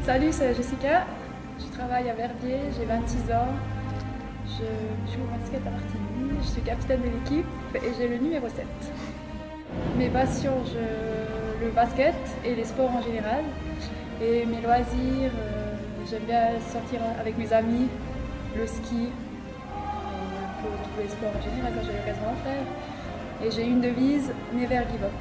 Salut, c'est Jessica, je travaille à Verbier, j'ai 26 ans, je joue au basket à Martigny, je suis capitaine de l'équipe et j'ai le numéro 7. Mes passions, le basket et les sports en général. Et mes loisirs, j'aime bien sortir avec mes amis, le ski, et un peu tous les sports en général quand j'ai l'occasion d'en faire. Et j'ai une devise, Never Give Up.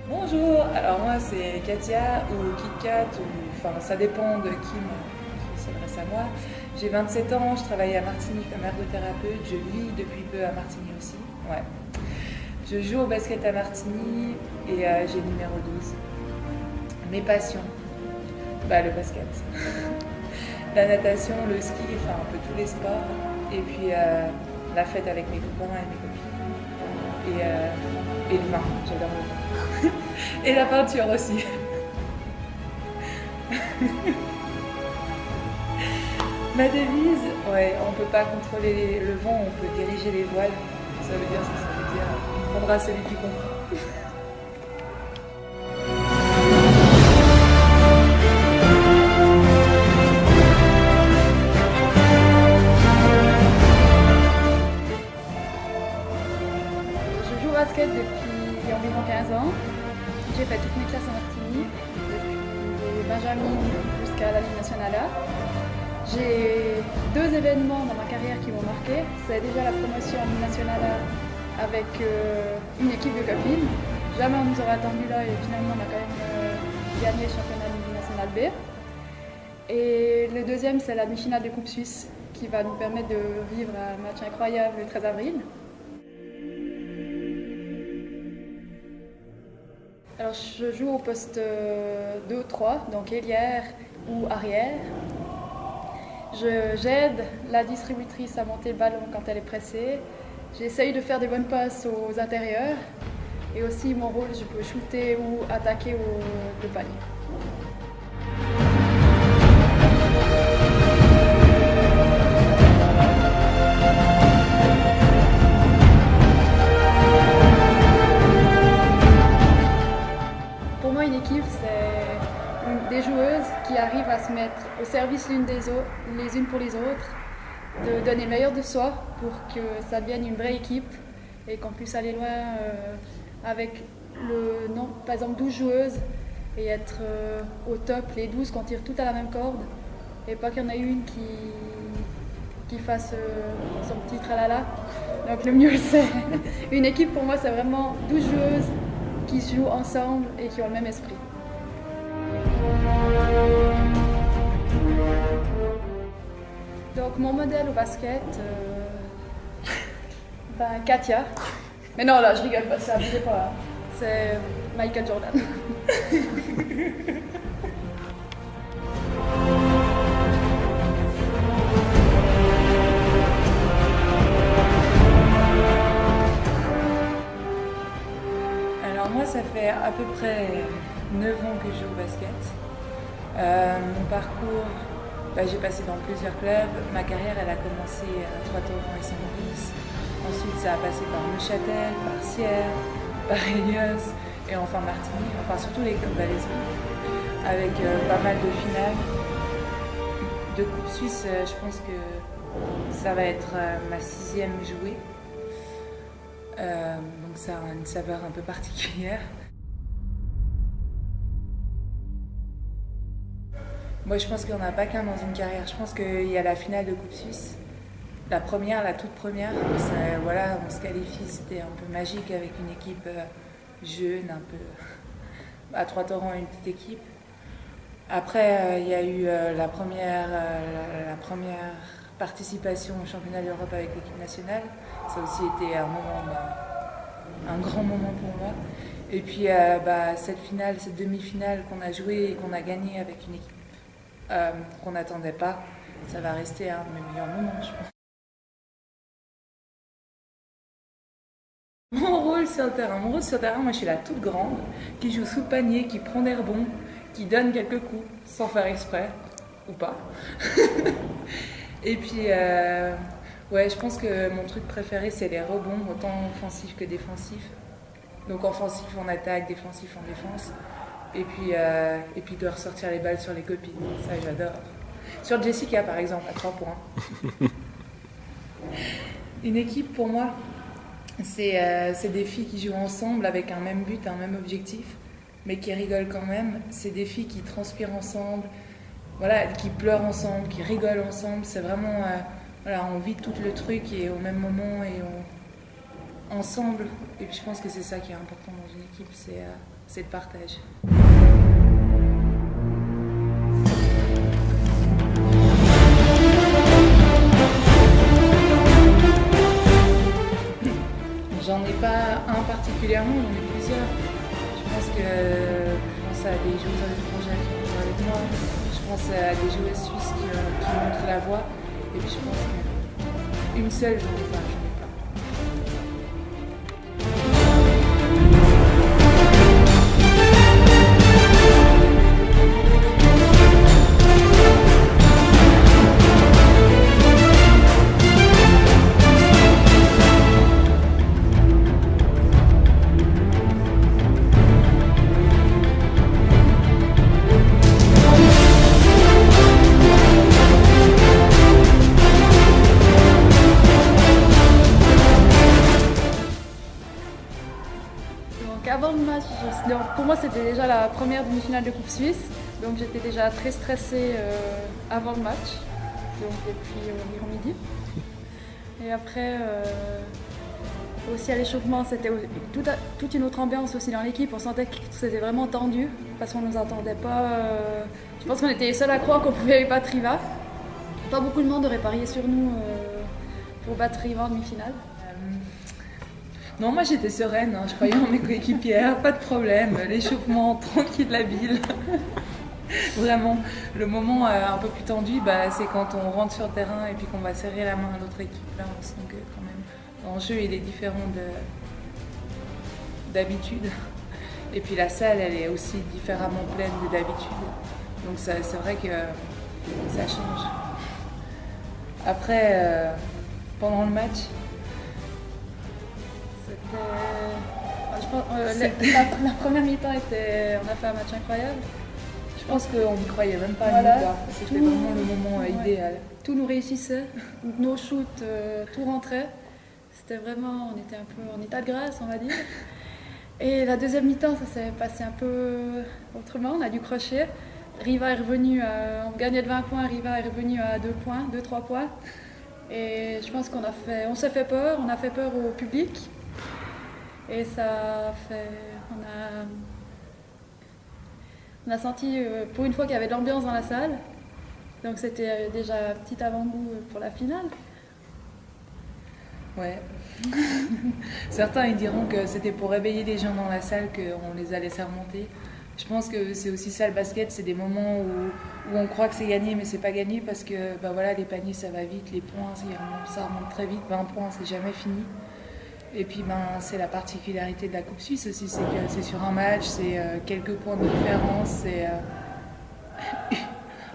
Bonjour, alors moi c'est Katia ou KitKat, enfin ça dépend de qui s'adresse à moi. J'ai 27 ans, je travaille à Martigny comme ergothérapeute, je vis depuis peu à Martigny aussi. Ouais. Je joue au basket à Martigny et j'ai le numéro 12. Mes passions, le basket, la natation, le ski, enfin un peu tous les sports. Et puis la fête avec mes copains et mes copines. Et le vin, j'adore le vin. Et la peinture aussi. Ma devise, ouais, on ne peut pas contrôler le vent, on peut diriger les voiles. Ça veut dire on prendra celui qui comprend. Je joue au basket depuis environ 15 ans. J'ai fait toutes mes classes à Martigny, depuis les Benjamines jusqu'à la Ligue nationale A. J'ai 2 événements dans ma carrière qui m'ont marqué. C'est déjà la promotion en Ligue nationale A avec une équipe de copines. Jamais on nous aurait attendu là et finalement on a quand même gagné le championnat de Ligue nationale B. Et le deuxième, c'est la demi-finale de Coupe Suisse qui va nous permettre de vivre un match incroyable le 13 avril. Alors je joue au poste 2-3, donc ailière ou arrière. J'aide la distributrice à monter le ballon quand elle est pressée. J'essaye de faire des bonnes passes aux intérieurs. Et aussi mon rôle, je peux shooter ou attaquer le panier. Pour moi, une équipe, c'est des joueuses qui arrivent à se mettre au service les unes pour les autres, de donner le meilleur de soi pour que ça devienne une vraie équipe et qu'on puisse aller loin avec par exemple 12 joueuses et être au top, les 12 qu'on tire toutes à la même corde et pas qu'il y en ait une qui fasse son petit tralala. Donc le mieux c'est une équipe pour moi c'est vraiment 12 joueuses qui se jouent ensemble et qui ont le même esprit. Donc mon modèle au basket, Katia. Mais non là je rigole pas, ça abusez pas. C'est Michael Jordan. Alors moi ça fait à peu près 9 ans que je joue au basket. Mon parcours J'ai passé dans plusieurs clubs. Ma carrière, elle a commencé à Trois-Torrents et Saint-Maurice. Ensuite, ça a passé par Neuchâtel, par Sierre, par Hélios et enfin Martigny, enfin surtout les clubs valaisans, avec pas mal de finales. De Coupe Suisse, je pense que ça va être ma 6e jouée. Donc ça a une saveur un peu particulière. Moi, je pense qu'il n'y en a pas qu'un dans une carrière. Je pense qu'il y a la finale de Coupe Suisse. La première, la toute première, voilà, on se qualifie, c'était un peu magique avec une équipe jeune, un peu à Trois-Torrents, une petite équipe. Après, il y a eu la première participation au championnat d'Europe avec l'équipe nationale. Ça a aussi été un grand moment pour moi. Et puis cette demi-finale qu'on a jouée et qu'on a gagnée avec une équipe qu'on n'attendait pas, ça va rester un de mes meilleurs moments, je pense. Mon rôle sur le terrain, moi je suis la toute grande, qui joue sous panier, qui prend des rebonds, qui donne quelques coups, sans faire exprès, ou pas. Et puis, je pense que mon truc préféré, c'est les rebonds, autant offensifs que défensifs. Donc offensif en attaque, défensif en défense. Et puis de ressortir les balles sur les copines, ça j'adore. Sur Jessica par exemple, à 3 points. Une équipe pour moi, c'est des filles qui jouent ensemble avec un même but, un même objectif, mais qui rigolent quand même. C'est des filles qui transpirent ensemble, voilà, qui pleurent ensemble, qui rigolent ensemble. C'est vraiment, on vit tout le truc et au même moment et ensemble. Et puis je pense que c'est ça qui est important dans une équipe, c'est le partage. J'en ai pas un particulièrement, j'en ai plusieurs. Je pense à des joueuses étrangères qui vont jouer avec moi. Je pense à des joueuses suisses qui montrent la voie. Et puis je pense qu'une seule, j'en ai pas. Avant le match, pour moi c'était déjà la première demi-finale de Coupe Suisse, donc j'étais déjà très stressée avant le match, donc depuis environ midi. Et après, aussi à l'échauffement, c'était toute une autre ambiance aussi dans l'équipe, on sentait que c'était vraiment tendu, parce qu'on ne nous attendait pas. Je pense qu'on était les seuls à croire qu'on pouvait battre Riva. Pas beaucoup de monde aurait parié sur nous pour battre Riva en demi-finale. Non, moi j'étais sereine, je croyais en mes coéquipières, pas de problème, l'échauffement tranquille, habile. Vraiment, le moment un peu plus tendu, c'est quand on rentre sur le terrain et puis qu'on va serrer la main à l'autre équipe. Là, on sent que quand même, l'enjeu il est différent d'habitude. Et puis la salle, elle est aussi différemment pleine que d'habitude. Donc c'est vrai que ça change. Après, pendant le match, la première mi-temps on a fait un match incroyable. Je pense qu'on n'y croyait même pas. C'était vraiment le moment idéal. Tout nous réussissait, nos shoots, tout rentrait. C'était vraiment, on était un peu en état de grâce, on va dire. Et la deuxième mi-temps, ça s'est passé un peu autrement, on a dû crocher. Riva est revenu, on gagnait de 20 points, Riva est revenu à 2-3 points. Et je pense on s'est fait peur, on a fait peur au public. Et ça fait, on a senti pour une fois qu'il y avait de l'ambiance dans la salle. Donc c'était déjà un petit avant-goût pour la finale. Ouais. Certains ils diront que c'était pour réveiller les gens dans la salle qu'on les a laissés remonter. Je pense que c'est aussi ça le basket, c'est des moments où on croit que c'est gagné mais c'est pas gagné parce que les paniers ça va vite, les points ça remonte très vite, 20 points c'est jamais fini. Et puis c'est la particularité de la Coupe Suisse aussi, c'est que c'est sur un match, c'est quelques points de différence, c'est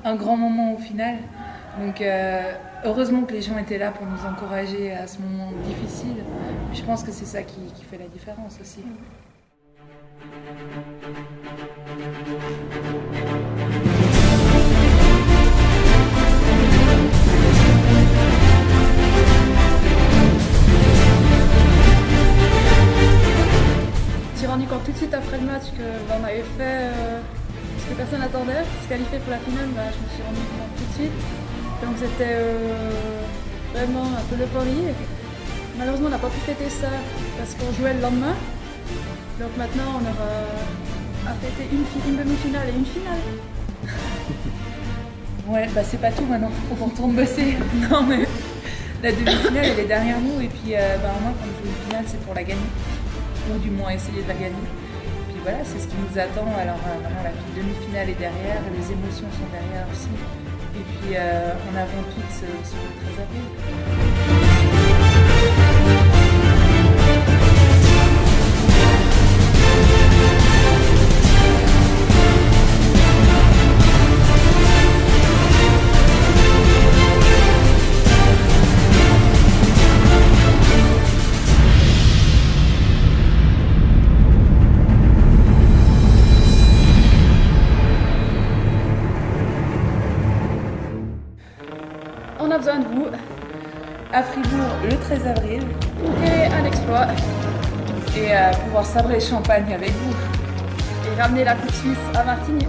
un grand moment au final. Donc heureusement que les gens étaient là pour nous encourager à ce moment difficile. Je pense que c'est ça qui fait la différence aussi. J'ai rendu compte tout de suite après le match qu'on avait fait ce que personne n'attendait, se qualifier pour la finale. Je me suis rendu compte tout de suite. Donc c'était vraiment un peu l'euphorie. Malheureusement, on n'a pas pu fêter ça parce qu'on jouait le lendemain. Donc maintenant, on aura à fêter une demi-finale et une finale. Ouais, bah c'est pas tout maintenant, faut qu'on retourne bosser. Non mais la demi-finale elle est derrière nous et puis au moins quand on joue une finale c'est pour la gagner. Ou du moins essayer de la gagner. Et puis voilà, c'est ce qui nous attend. Alors vraiment la demi-finale est derrière, les émotions sont derrière aussi. Et puis on avance toutes sur le 13 avril. On a besoin de vous À Fribourg le 13 avril. pour créer un exploit Et pouvoir sabrer le champagne avec vous. et ramener la Coupe Suisse à Martigny.